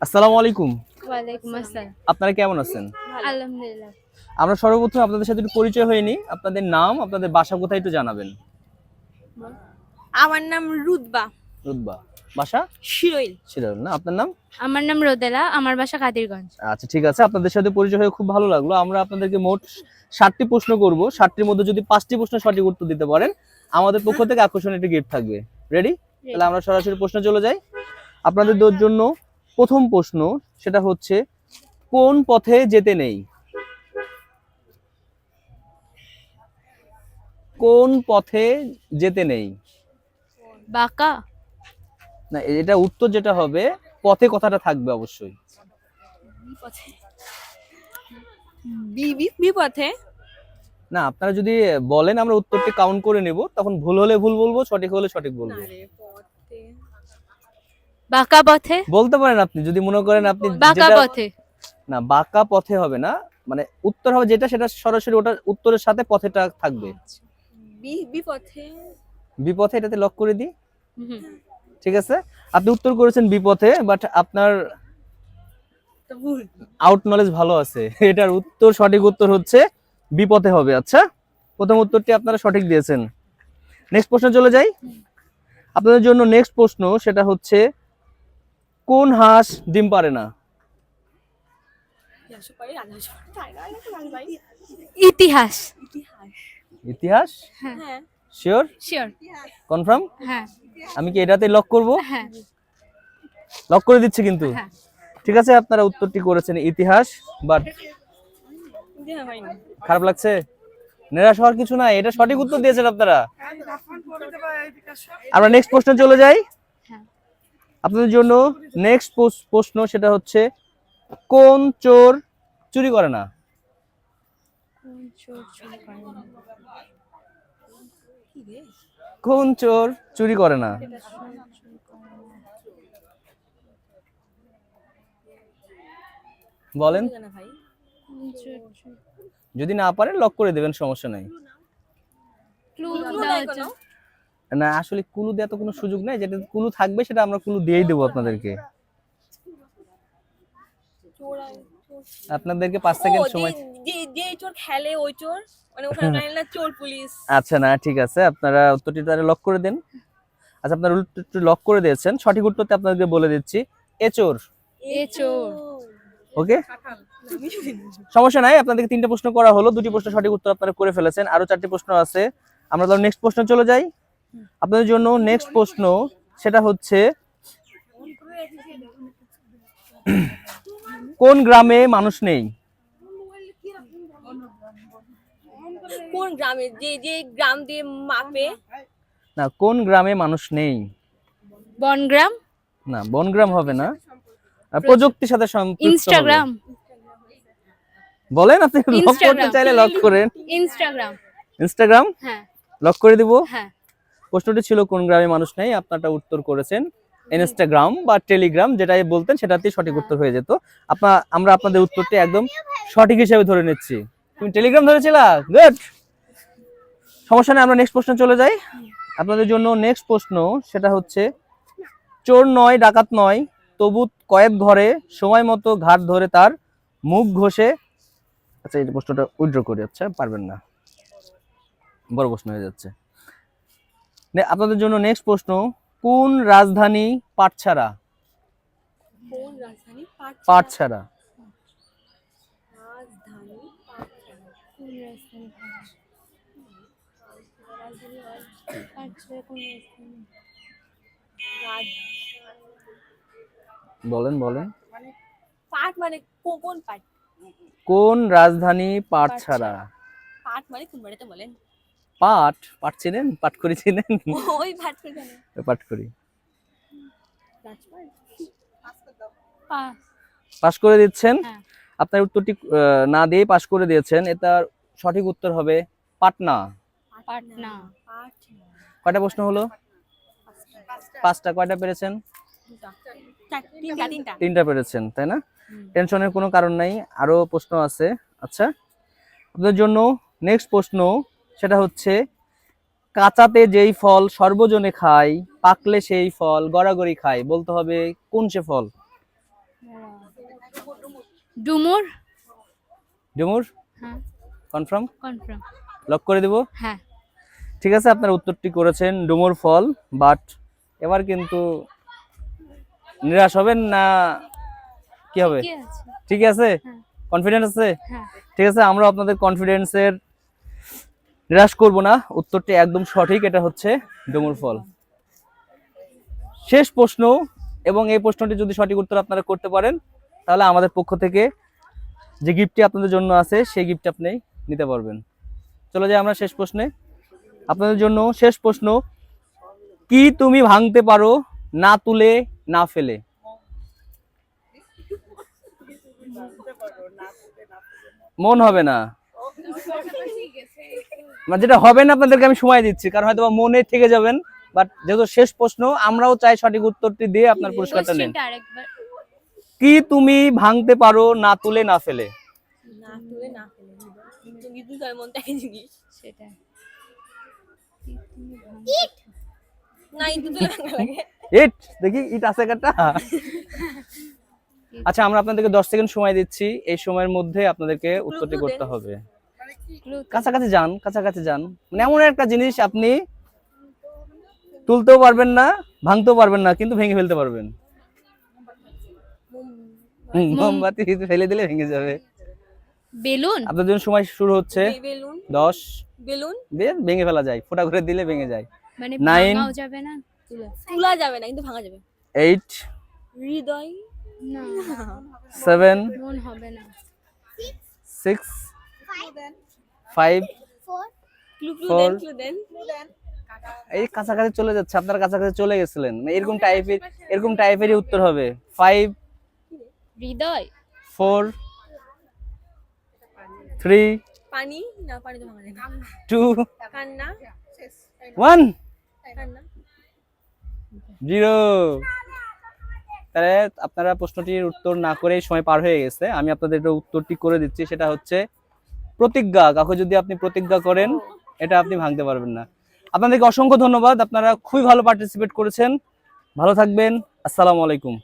আসসালামু আলাইকুম। ওয়ালাইকুম আসসালাম। আপনারা কেমন আছেন? আলহামদুলিল্লাহ। আমরা সর্বপ্রথম আপনাদের সাথে একটু পরিচয় হয়ে নিই। আপনাদের নাম, আপনাদের বাসা কোথায় একটু জানাবেন। আমার নাম রুদবা। রুতবা। বাসা? শিরোইল। সিরাজুল না? আপনার নাম? আমার নাম রোদেলা, আমার বাসা কাদিরগঞ্জ। আচ্ছা ঠিক আছে। আপনাদের সাথে পরিচয় হয়ে খুব ভালো লাগলো। আমরা আপনাদেরকে মোট ৭টি প্রশ্ন করব। ৭টির মধ্যে যদি ৫টি প্রশ্ন সঠিক উত্তর দিতে পারেন, আমাদের পক্ষ থেকে আকর্ষণীয় একটা গিফট থাকবে। রেডি? তাহলে আমরা সরাসরি প্রশ্নে চলে যাই। আপনাদের জন্য প্রথম প্রশ্ন সেটা হচ্ছে কোন পথে যেতে নেই? কোন পথে যেতে নেই? বাঁকা। না, এটা উত্তর যেটা হবে পথে কথাটা থাকবে অবশ্যই। বিপথে। বিপথে। না, আপনারা যদি বলেন আমরা উত্তরটি কাউন্ট করে নেব, তখন ভুল হলে ভুল বলবো, সঠিক হলে সঠিক বলবো। বাঁকা পথে। বলতে পারেন আপনি যদি মনে করেন আপনি বাঁকা যেটা পথে। না, বাঁকা পথে হবে না, মানে উত্তর হবে যেটা সেটা সরাসরি ওটা উত্তরের সাথে পথেটা থাকবে। বিপথে। বিপথে এটাতে লক করে দিই। ঠিক আছে, আপনি উত্তর করেছেন বিপথে, বাট আপনার আউট নলেজ ভালো আছে। এটার উত্তর সঠিক উত্তর হচ্ছে বিপথে হবে। আচ্ছা, প্রথম উত্তরটি আপনারা সঠিক দিয়েছেন। নেক্সট প্রশ্ন চলে যাই। আপনাদের জন্য নেক্সট প্রশ্ন সেটা হচ্ছে কোন হাঁস ডিম পারে না? ইতিহাস। ইতিহাস? হ্যাঁ। শিওর? শিওর। কনফার্ম? হ্যাঁ। আমি কি এটাতে লক করব? হ্যাঁ। লক করে দিচ্ছি কিন্তু। হ্যাঁ। ঠিক আছে, আপনারা উত্তরটি করেছেন ইতিহাস, বাট খারাপ লাগছে? নিরাশ হওয়ার কিছু নাই, এটা সঠিক উত্তর দিয়েছেন আপনারা। আমরা নেক্সট প্রশ্নে চলে যাই। আপনাদের জন্য নেক্সট প্রশ্ন সেটা হচ্ছে কোন চোর চুরি করে না? কোন চোর চুরি করে না? বলেন। যদি না পারেন লক করে দেবেন, সমস্যা নাই। না, আসলে ক্লু দেওয়া তো কোনো সুযোগ নাই, যেটা ক্লু থাকবে সেটা আমরা ক্লু দিয়েই দেবো আপনাদেরকে। আপনাদেরকে 5 সেকেন্ড সময়। যে চোর খেলে ওই চোর, মানে ওখানে না চোর পুলিশ। আচ্ছা, না ঠিক আছে, আপনারা উত্তরটি তাহলে লক করে দেন। আচ্ছা, আপনারা উত্তরটি লক করে দিয়েছেন। সঠিক উত্তরটা আপনাদেরকে বলে দিচ্ছি, এচোর। এচোর। ওকে, সমস্যা নাই। আপনাদেরকে 3টে প্রশ্ন করা হলো, 2টি প্রশ্ন সঠিক উত্তর আপনারা করে ফেলেছেন, আরো 4টি প্রশ্ন আছে। আমরা তাহলে নেক্সট প্রশ্ন চলে যাই। আপনাদের জন্য নেক্সট প্রশ্ন সেটা হচ্ছে কোন গ্রামে মানুষ নেই? কোন গ্রামে? যে যে গ্রাম দিয়ে মাপে। না, কোন গ্রামে মানুষ নেই? বনগ্রাম। না, বনগ্রাম হবে না, প্রযুক্তির সাথে সম্পৃক্ত হবে। ইনস্টাগ্রাম। বলেন, আপনি লক করতে চাইলে লক করেন। ইনস্টাগ্রাম। ইনস্টাগ্রাম? হ্যাঁ। লক করে দিব। হ্যাঁ। প্রশ্নটি ছিল কোন গ্রামে মানুষ নেই, আপনারটা উত্তর করেছেন ইনস্টাগ্রাম বা টেলিগ্রাম, যেটাই বলতেন সেটাতেই সঠিক উত্তর হয়ে যেত। আমরা আপনাদের উত্তরটি একদম সঠিক হিসেবে ধরে নিচ্ছি। তুমি টেলিগ্রাম ধরেছিলা? গুড, সমস্যা নেই। আমরা নেক্সট প্রশ্ন চলে যাই। আপনাদের জন্য নেক্সট প্রশ্ন সেটা হচ্ছে চোর নয় ডাকাত নয়, তবু কয়েদ ঘরে সময় মতো ঘাট ধরে তার মুখ ঘষে। আচ্ছা, এই প্রশ্নটা উইথড্র করি। আচ্ছা, পারবেন না, বড় প্রশ্ন হয়ে যাচ্ছে। আপনাদের জন্য নেক্সট প্রশ্ন কোন রাজধানী পাটছাড়া? কোন রাজধানী? পাটছাড়া। রাজধানী বলেন বলেন। পাট মানে কোন পাট? কোন রাজধানী পাটছাড়া? পাট মানে কোন বাড়িতে বলেন? পাট পাট চিনেন? পাটখড়ি চিনেন? ওই পাট করে জানেন? পাটখড়ি। পাস। পাস করে দিচ্ছেন। হ্যাঁ। আপনার উত্তরটি না দিয়ে পাস করে দিয়েছেন। এটার সঠিক উত্তর হবে পাটনা। পাটনা। কয়টা প্রশ্ন হলো? 5টা। কয়টা পেরেছেন? 3টা পেরেছেন, তাই না? টেনশনের কোনো কারণ নাই, আরো প্রশ্ন আছে। আচ্ছা, আপনাদের জন্য নেক্সট প্রশ্ন সেটা হচ্ছে কাঁচাতে যেই ফল সর্বজনে খায়, পাকলে সেই ফল গড়াগড়ি খায়, বলতে হবে কোন সে ফল? ডুমুর। ডুমুর হ্যাঁ, কনফার্ম, কনফার্ম। লক করে দিব। হ্যাঁ, ঠিক আছে, আপনার উত্তরটি করেছেন ডুমুর ফল, বাট এবার কিন্তু নিরাশ হবেন না, কি হবে? কি আছে? ঠিক আছে, হ্যাঁ। কনফিডেন্স আছে? হ্যাঁ, ঠিক আছে, আমরা আপনাদের কনফিডেন্সের নিরাশ করব না, উত্তরটি একদম সঠিক, এটা হচ্ছে ডুমুর ফল। শেষ প্রশ্ন, এবং এই প্রশ্নটি যদি সঠিক উত্তর আপনারা করতে পারেন তাহলে আমাদের পক্ষ থেকে যে গিফটটি আপনাদের জন্য আছে সেই গিফট আপনি নিতে পারবেন। চলে যাই আমরা শেষ প্রশ্নে। আপনাদের জন্য শেষ প্রশ্ন, কি তুমি ভাঙতে পারো না তুলে না ফেলে? মন হবে না, মানে যেটা হবে না আপনাদেরকে আমি সময় দিচ্ছি, কারণ হয়তো বা মনে থেকে যাবেন, বাট যেহেতু শেষ প্রশ্ন আমরাও চাই সঠিক উত্তরটি দিয়ে আপনার পুরস্কারটা নেন। কোশ্চেনটা আরেকবার। কি তুমি ভাঙতে পারো না তুলে না ফেলে? না তুলে না ফেলে কিন্তু মনটাকে জিনিস সেটা না কিন্তু তুলে ভাঙা লাগে। ইট, দেখি ইট আছে কাটা। আচ্ছা, আমরা আপনাদেরকে 10 সেকেন্ড সময় দিচ্ছি, এই সময়ের মধ্যে আপনাদেরকে উত্তরটি করতে হবে। কাছাকাছি যান, কাছাকাছি যান, মানে এমন একটা জিনিস আপনি তুলতেও পারবেন না, ভাঙতেও পারবেন না, কিন্তু ভেঙে ফেলতে পারবেন। মোমবাতি ফেলে দিলে ভেঙে যাবে। বেলুন। আপনাদের জন্য সময় শুরু হচ্ছে। বেলুন 10, বেলুন ভেঙে ফেলা যায়, ফোঁটা করে দিলে ভেঙে যায়। মানে 9, ভাঙাও যাবে না, তুলা যাবে না কিন্তু ভাঙা যাবে। 8, হৃদয় না 7, মন হবে না। 6, 5, ক্লু ক্লু 4, দেন ক্লু দেন এই কাছাকাছি চলে যাচ্ছে, আপনার কাছাকাছি চলে গেছিলেন, মানে এরকম টাইপেরই উত্তর হবে। 5, হৃদয়। 4, 3, পানি না পানি তো ভাঙা যায় না 2, কান্না 1, কান্না 0। তাহলে আপনারা প্রশ্নটির উত্তর না করে সময় পার হয়ে গেছে, আমি আপনাদের এটা উত্তরটি করে দিচ্ছি, সেটা হচ্ছে প্রতিজ্ঞা। কাউকে যদি আপনি প্রতিজ্ঞা করেন এটা আপনি ভাঙতে পারবেন না। আপনাদেরকে অসংখ্য ধন্যবাদ, আপনারা খুবই ভালো পার্টিসিপেট করেছেন। ভালো থাকবেন, আসসালামু আলাইকুম।